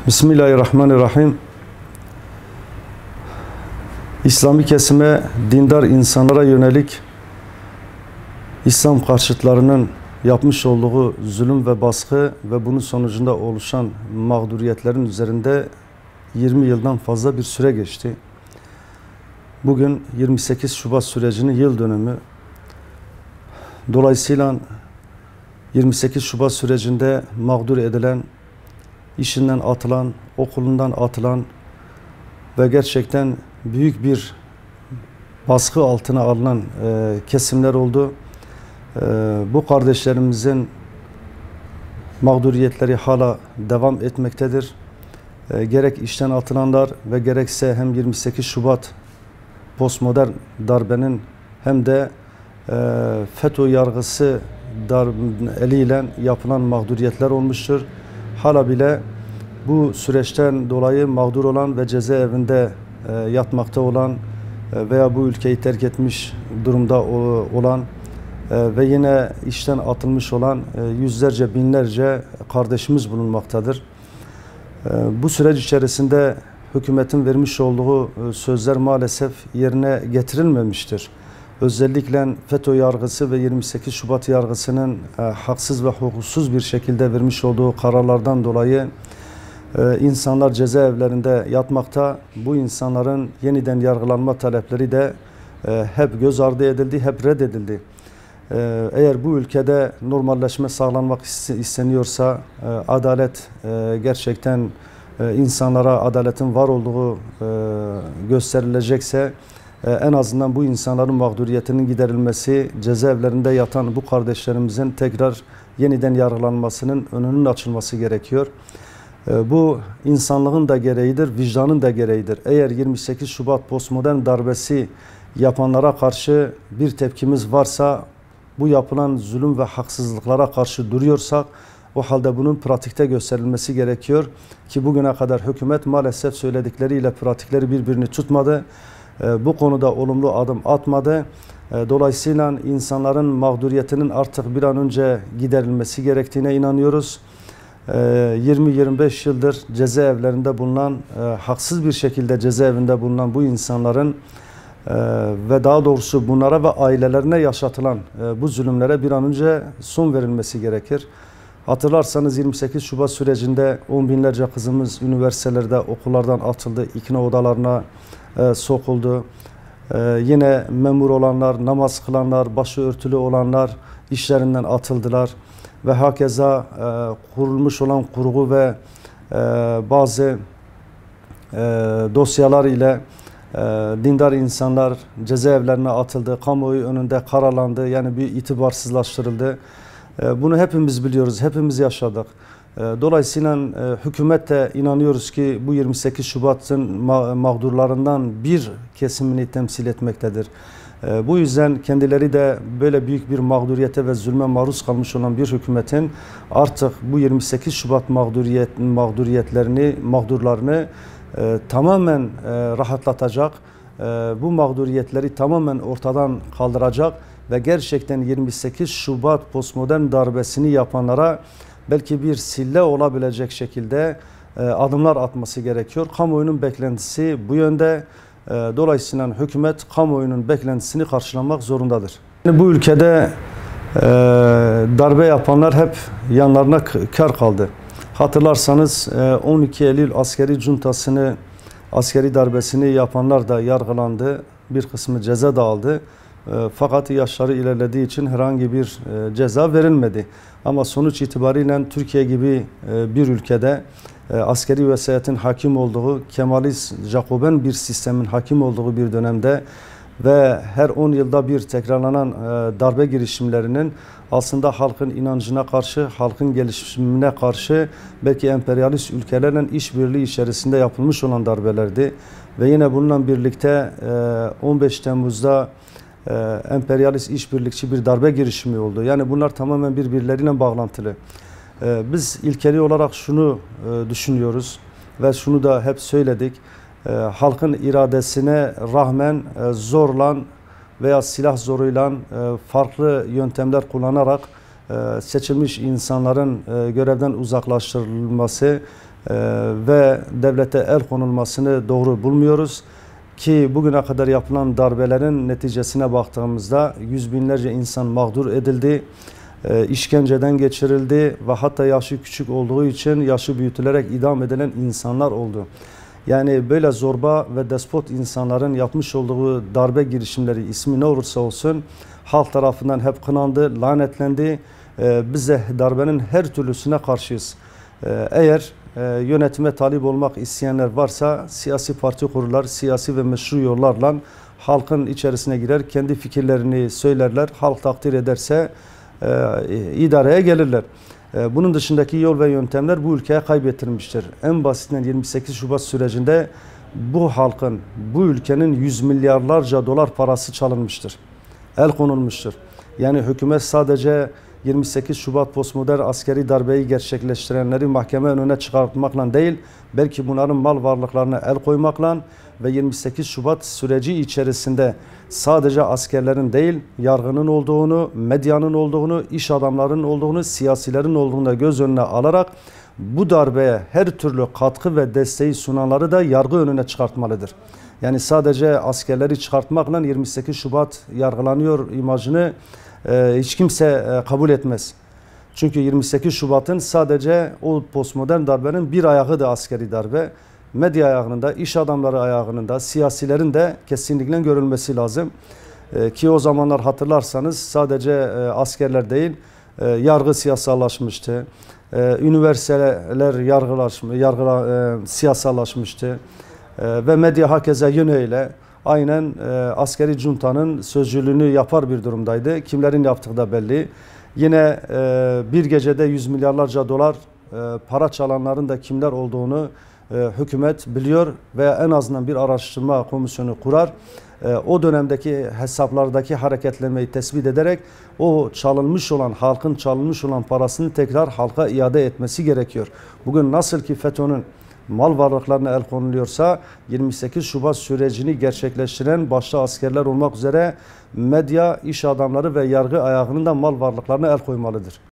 Bismillahirrahmanirrahim. İslami kesime, dindar insanlara yönelik İslam karşıtlarının yapmış olduğu zulüm ve baskı ve bunun sonucunda oluşan mağduriyetlerin üzerinde 20 yıldan fazla bir süre geçti. Bugün 28 Şubat sürecinin yıl dönümü. Dolayısıyla 28 Şubat sürecinde mağdur edilen, işinden atılan, okulundan atılan ve gerçekten büyük bir baskı altına alınan kesimler oldu. Bu kardeşlerimizin mağduriyetleri hala devam etmektedir. Gerek işten atılanlar ve gerekse hem 28 Şubat postmodern darbenin hem de FETÖ yargısı eliyle yapılan mağduriyetler olmuştur. Hala bile bu süreçten dolayı mağdur olan ve cezaevinde yatmakta olan veya bu ülkeyi terk etmiş durumda olan ve yine işten atılmış olan yüzlerce, binlerce kardeşimiz bulunmaktadır. Bu süreç içerisinde hükümetin vermiş olduğu sözler maalesef yerine getirilmemiştir. Özellikle FETÖ yargısı ve 28 Şubat yargısının haksız ve hukuksuz bir şekilde vermiş olduğu kararlardan dolayı insanlar cezaevlerinde yatmakta. Bu insanların yeniden yargılanma talepleri de hep göz ardı edildi, hep reddedildi. Eğer bu ülkede normalleşme sağlanmak isteniyorsa, adalet gerçekten insanlara adaletin var olduğu gösterilecekse, en azından bu insanların mağduriyetinin giderilmesi, cezaevlerinde yatan bu kardeşlerimizin tekrar yeniden yargılanmasının önünün açılması gerekiyor. Bu insanlığın da gereğidir, vicdanın da gereğidir. Eğer 28 Şubat postmodern darbesi yapanlara karşı bir tepkimiz varsa, bu yapılan zulüm ve haksızlıklara karşı duruyorsak, o halde bunun pratikte gösterilmesi gerekiyor ki bugüne kadar hükümet maalesef söyledikleriyle pratikleri birbirini tutmadı. Bu konuda olumlu adım atmadı. Dolayısıyla insanların mağduriyetinin artık bir an önce giderilmesi gerektiğine inanıyoruz. 20-25 yıldır cezaevlerinde bulunan, haksız bir şekilde cezaevinde bulunan bu insanların ve daha doğrusu bunlara ve ailelerine yaşatılan bu zulümlere bir an önce son verilmesi gerekir. Hatırlarsanız 28 Şubat sürecinde on binlerce kızımız üniversitelerde, okullardan atıldı, ikna odalarına sokuldu. Yine memur olanlar, namaz kılanlar, başı örtülü olanlar işlerinden atıldılar. Ve hakeza kurulmuş olan kurgu ve bazı dosyalar ile dindar insanlar cezaevlerine atıldı, kamuoyu önünde karalandı, yani bir itibarsızlaştırıldı. Bunu hepimiz biliyoruz, hepimiz yaşadık. Dolayısıyla hükümet de inanıyoruz ki bu 28 Şubat'ın mağdurlarından bir kesimini temsil etmektedir. Bu yüzden kendileri de böyle büyük bir mağduriyete ve zulme maruz kalmış olan bir hükümetin artık bu 28 Şubat mağdurlarını tamamen rahatlatacak, bu mağduriyetleri tamamen ortadan kaldıracak ve gerçekten 28 Şubat postmodern darbesini yapanlara belki bir sille olabilecek şekilde adımlar atması gerekiyor. Kamuoyunun beklentisi bu yönde. Dolayısıyla hükümet kamuoyunun beklentisini karşılamak zorundadır. Bu ülkede darbe yapanlar hep yanlarına kar kaldı. Hatırlarsanız 12 Eylül askeri cuntasını, askeri darbesini yapanlar da yargılandı. Bir kısmı ceza da aldı. Fakat yaşları ilerlediği için herhangi bir ceza verilmedi. Ama sonuç itibariyle Türkiye gibi bir ülkede askeri vesayetin hakim olduğu, Kemalist, Jacoben bir sistemin hakim olduğu bir dönemde ve her 10 yılda bir tekrarlanan darbe girişimlerinin aslında halkın inancına karşı, halkın gelişimine karşı belki emperyalist ülkelerle işbirliği içerisinde yapılmış olan darbelerdi. Ve yine bununla birlikte 15 Temmuz'da emperyalist işbirlikçi bir darbe girişimi oldu. Yani bunlar tamamen birbirleriyle bağlantılı. Biz ilkeli olarak şunu düşünüyoruz ve şunu da hep söyledik. Halkın iradesine rağmen zorla veya silah zoruyla farklı yöntemler kullanarak seçilmiş insanların görevden uzaklaştırılması ve devlete el konulmasını doğru bulmuyoruz. Ki bugüne kadar yapılan darbelerin neticesine baktığımızda yüz binlerce insan mağdur edildi, işkenceden geçirildi ve hatta yaşı küçük olduğu için yaşı büyütülerek idam edilen insanlar oldu. Yani böyle zorba ve despot insanların yapmış olduğu darbe girişimleri, ismi ne olursa olsun, halk tarafından hep kınandı, lanetlendi. Biz de darbenin her türlüsüne karşıyız. Eğer yönetime talip olmak isteyenler varsa siyasi parti kururlar, siyasi ve meşru yollarla halkın içerisine girer, kendi fikirlerini söylerler, halk takdir ederse idareye gelirler. Bunun dışındaki yol ve yöntemler bu ülkeye kaybettirmiştir. En basitinden 28 Şubat sürecinde bu halkın, bu ülkenin yüz milyarlarca dolar parası çalınmıştır. El konulmuştur. Yani hükümet sadece 28 Şubat postmodern askeri darbeyi gerçekleştirenleri mahkeme önüne çıkartmakla değil, belki bunların mal varlıklarına el koymakla ve 28 Şubat süreci içerisinde sadece askerlerin değil, yargının olduğunu, medyanın olduğunu, iş adamlarının olduğunu, siyasilerin olduğunu da göz önüne alarak bu darbeye her türlü katkı ve desteği sunanları da yargı önüne çıkartmalıdır. Yani sadece askerleri çıkartmakla 28 Şubat yargılanıyor imajını hiç kimse kabul etmez. Çünkü 28 Şubat'ın sadece o postmodern darbenin bir ayağı da askeri darbe. Medya ayağının da, iş adamları ayağının da, siyasilerin de kesinlikle görülmesi lazım. Ki o zamanlar hatırlarsanız sadece askerler değil, yargı siyasallaşmıştı. Üniversiteler siyasallaşmıştı. Ve medya hakeza yönüyle aynen askeri juntanın sözcülüğünü yapar bir durumdaydı. Kimlerin yaptığı da belli. Yine bir gecede yüz milyarlarca dolar para çalanların da kimler olduğunu hükümet biliyor ve en azından bir araştırma komisyonu kurar. O dönemdeki hesaplardaki hareketlenmeyi tespit ederek o çalınmış olan, halkın çalınmış olan parasını tekrar halka iade etmesi gerekiyor. Bugün nasıl ki FETÖ'nün mal varlıklarına el konuluyorsa 28 Şubat sürecini gerçekleştiren başta askerler olmak üzere medya, iş adamları ve yargı ayağının da mal varlıklarına el koymalıdır.